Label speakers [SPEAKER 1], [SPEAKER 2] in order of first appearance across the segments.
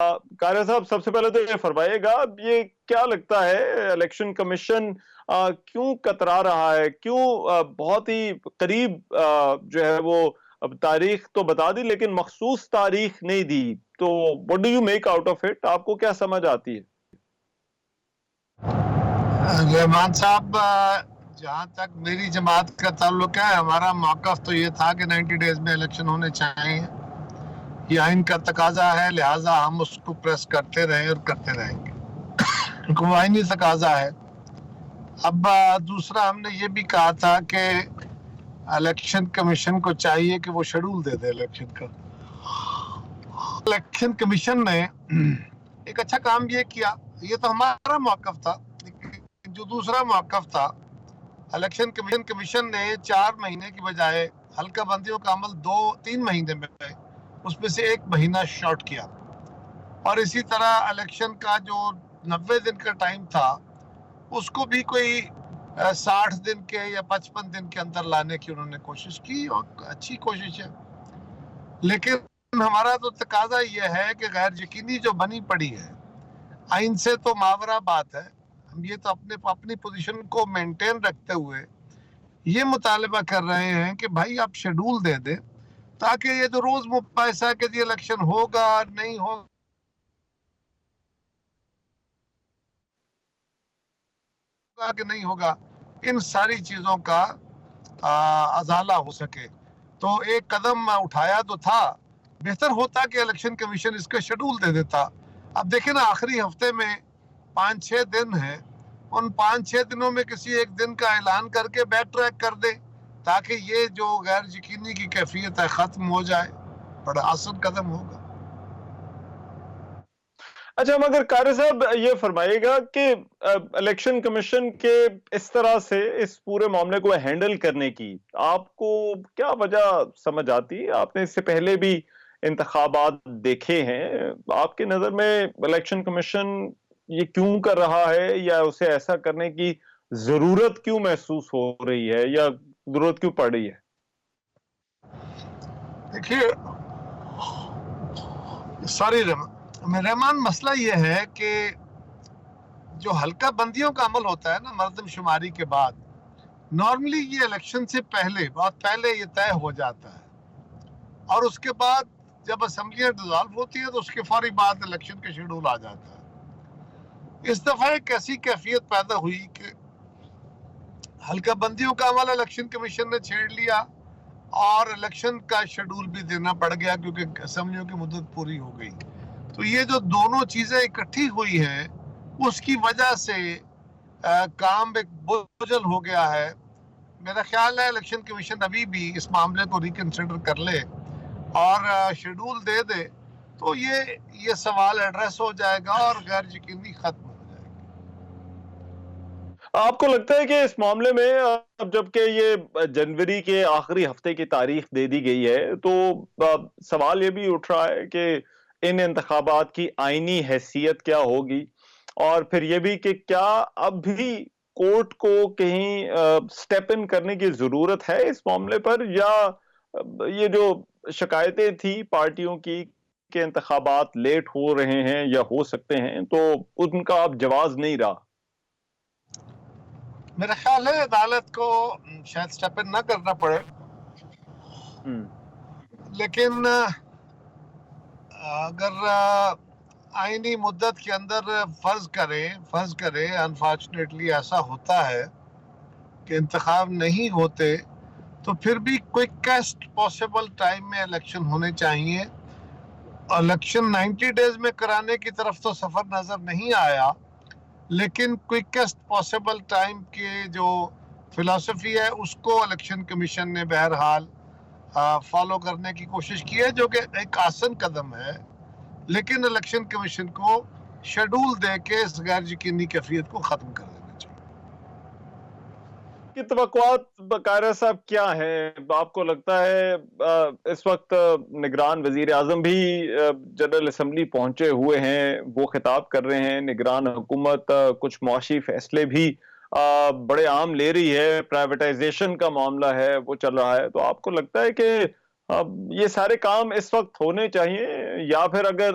[SPEAKER 1] قاری صاحب سب سے پہلے تو یہ فرمائیے گا، یہ کیا لگتا ہے الیکشن کمیشن کیوں کترا رہا ہے، کیوں بہت ہی قریب جو ہے وہ اب تاریخ تو بتا دی لیکن مخصوص تاریخ نہیں دی؟ تو what do you make out of it؟ آپ کو کیا سمجھ آتی ہے؟
[SPEAKER 2] رحمان صاحب، جہاں تک میری جماعت کا تعلق ہے، ہمارا موقف تو یہ تھا کہ 90 ڈیز میں الیکشن ہونے چاہیے. یہ آئین کا تقاضا ہے، لہٰذا ہم اس کو پریس کرتے رہے اور کرتے رہیں گے کیونکہ وہ آئینی تقاضا ہے. اب دوسرا ہم نے یہ بھی کہا تھا کہ الیکشن کمیشن کو چاہیے کہ وہ شیڈول دے دے الیکشن کا. الیکشن کمیشن نے ایک اچھا کام یہ کیا. یہ تو ہمارا موقف تھا، لیکن جو دوسرا موقف تھا، الیکشن کمیشن نے 4 مہینے کی بجائے حلقہ بندیوں کا عمل 2-3 مہینے میں اس میں سے 1 مہینہ شارٹ کیا. اور اسی طرح الیکشن کا جو 90 دن کا ٹائم تھا اس کو بھی کوئی 60 دن کے یا 55 دن کے اندر لانے کی انہوں نے کوشش کی، اور اچھی کوشش ہے. لیکن ہمارا تو تقاضا یہ ہے کہ غیر یقینی جو بنی پڑی ہے، آئین سے تو ماورا بات ہے، ہم یہ تو اپنی پوزیشن کو مینٹین رکھتے ہوئے یہ مطالبہ کر رہے ہیں کہ بھائی آپ شیڈول دے دیں، تاکہ یہ جو روز مباحثہ کہ یہ الیکشن ہوگا نہیں ہوگا کہ نہیں ہوگا، ان ساری چیزوں کا ازالہ ہو سکے. تو ایک قدم اٹھایا تو تھا، بہتر ہوتا کہ الیکشن کمیشن اس کا شیڈول دے دیتا. اب دیکھیں نا، آخری ہفتے میں 5-6 دن ہیں، ان 5-6 دنوں میں کسی ایک دن کا اعلان کر کے بیک ٹریک کر دے تاکہ یہ جو غیر یقینی کی کیفیت ہے ختم ہو جائے. بڑا آسان قدم ہوگا.
[SPEAKER 1] اچھا، مگر قاری صاحب یہ فرمائیے گا کہ الیکشن کمیشن کے اس طرح سے اس پورے معاملے کو ہینڈل کرنے کی آپ کو کیا وجہ سمجھ آتی؟ آپ نے اس سے پہلے بھی انتخابات دیکھے ہیں. آپ کی نظر میں الیکشن کمیشن یہ کیوں کر رہا ہے، یا اسے ایسا کرنے کی ضرورت کیوں محسوس ہو رہی ہے، یا ضرورت کیوں پڑ رہی ہے؟
[SPEAKER 2] دیکھیے رحمان، مسئلہ یہ ہے کہ جو حلقہ بندیوں کا عمل ہوتا ہے نا مردم شماری کے بعد، نارملی یہ الیکشن سے پہلے، بہت پہلے یہ طے ہو جاتا ہے، اور اس کے بعد جب اسمبلیاں ڈیزالو ہوتی ہیں تو اس کے فوری بعد الیکشن کا شیڈول آ جاتا ہے. اس دفعہ ایک ایسی کیفیت پیدا ہوئی کہ حلقہ بندیوں کا عمل الیکشن کمیشن نے چھیڑ لیا، اور الیکشن کا شیڈول بھی دینا پڑ گیا کیونکہ اسمبلیوں کی مدت پوری ہو گئی. تو یہ جو دونوں چیزیں اکٹھی ہوئی ہیں اس کی وجہ سے کام ایک بوجھل ہو گیا ہے. میرا خیال ہے الیکشن کمیشن ابھی بھی اس معاملے کو ریکنسیڈر کر لے اور شیڈول دے دے تو یہ سوال ایڈریس ہو جائے گا اور غیر یقینی ختم ہو جائے گی.
[SPEAKER 1] آپ کو لگتا ہے کہ اس معاملے میں اب جبکہ یہ جنوری کے آخری ہفتے کی تاریخ دے دی گئی ہے تو سوال یہ بھی اٹھ رہا ہے کہ ان انتخابات کی آئینی حیثیت کیا ہوگی، اور پھر یہ بھی کہ کیا اب بھی کورٹ کو کہیں سٹیپ ان کرنے کی ضرورت ہے اس معاملے پر، یا یہ جو شکایتیں تھی پارٹیوں کی کہ انتخابات لیٹ ہو رہے ہیں یا ہو سکتے ہیں تو ان کا اب جواز نہیں رہا؟
[SPEAKER 2] میرا خیال ہے عدالت کو شاید سٹیپ ان نہ کرنا پڑے، لیکن اگر آئینی مدت کے اندر فرض کریں انفارچونیٹلی ایسا ہوتا ہے کہ انتخاب نہیں ہوتے تو پھر بھی کوئکسٹ پاسبل ٹائم میں الیکشن ہونے چاہیے. الیکشن 90 ڈیز میں کرانے کی طرف تو سفر نظر نہیں آیا، لیکن کوئکسٹ پاسبل ٹائم کی جو فلسفی ہے اس کو الیکشن کمیشن نے بہرحال فالو کرنے کی کوشش کی ہے، جو کہ ایک آسان قدم ہے. لیکن الیکشن کمیشن کو شیڈول دے کے اس غیر یقینی کیفیت کو ختم کر دینا چاہیے.
[SPEAKER 1] کی توقعات قائرہ صاحب کیا ہیں؟ آپ کو لگتا ہے اس وقت نگران وزیر اعظم بھی جنرل اسمبلی پہنچے ہوئے ہیں، وہ خطاب کر رہے ہیں، نگران حکومت کچھ معاشی فیصلے بھی بڑے عام لے رہی ہے، پرائیویٹائزیشن کا معاملہ ہے وہ چل رہا ہے، تو آپ کو لگتا ہے کہ یہ سارے کام اس وقت ہونے چاہیے، یا پھر اگر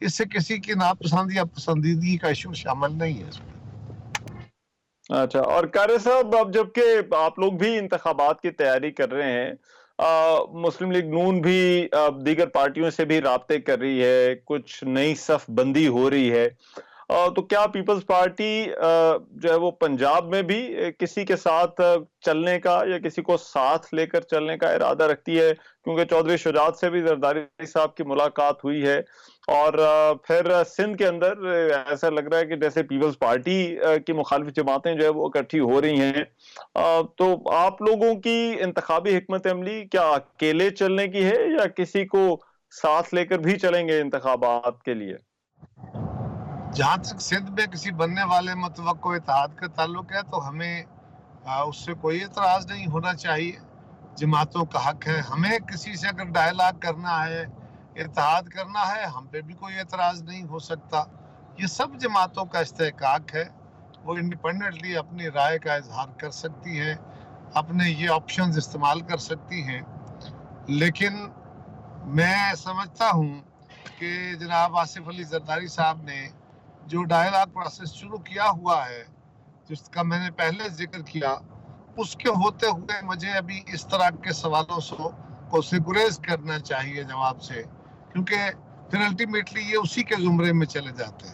[SPEAKER 2] اس سے کسی کی ناپسند یا پسندیدگی کا ایشو شامل نہیں ہے اس میں۔
[SPEAKER 1] اچھا، اور قاری صاحب اب جبکہ آپ لوگ بھی انتخابات کی تیاری کر رہے ہیں، مسلم لیگ نون بھی دیگر پارٹیوں سے بھی رابطے کر رہی ہے، کچھ نئی صف بندی ہو رہی ہے، تو کیا پیپلز پارٹی جو ہے وہ پنجاب میں بھی کسی کے ساتھ چلنے کا یا کسی کو ساتھ لے کر چلنے کا ارادہ رکھتی ہے؟ کیونکہ چودھری شجاعت سے بھی زرداری صاحب کی ملاقات ہوئی ہے، اور پھر سندھ کے اندر ایسا لگ رہا ہے کہ جیسے پیپلز پارٹی کی مخالف جماعتیں جو ہے وہ اکٹھی ہو رہی ہیں، تو آپ لوگوں کی انتخابی حکمت عملی کیا اکیلے چلنے کی ہے یا کسی کو ساتھ لے کر بھی چلیں گے انتخابات کے لیے؟
[SPEAKER 2] جہاں تک سندھ میں کسی بننے والے متوقع اتحاد کا تعلق ہے تو ہمیں اس سے کوئی اعتراض نہیں ہونا چاہیے، جماعتوں کا حق ہے۔ ہمیں کسی سے اگر ڈائلاگ کرنا ہے، اتحاد کرنا ہے، ہم پہ بھی کوئی اعتراض نہیں ہو سکتا۔ یہ سب جماعتوں کا استحقاق ہے، وہ انڈیپینڈنٹلی اپنی رائے کا اظہار کر سکتی ہیں، اپنے یہ آپشنز استعمال کر سکتی ہیں۔ لیکن میں سمجھتا ہوں کہ جناب آصف علی زرداری صاحب نے جو ڈائلاگ پروسیس شروع کیا ہوا ہے، جس کا میں نے پہلے ذکر کیا، اس کے ہوتے ہوئے مجھے ابھی اس طرح کے سوالوں سے گریز کرنا چاہیے جواب سے، کیونکہ پھر الٹیمیٹلی یہ اسی کے زمرے میں چلے جاتے ہیں۔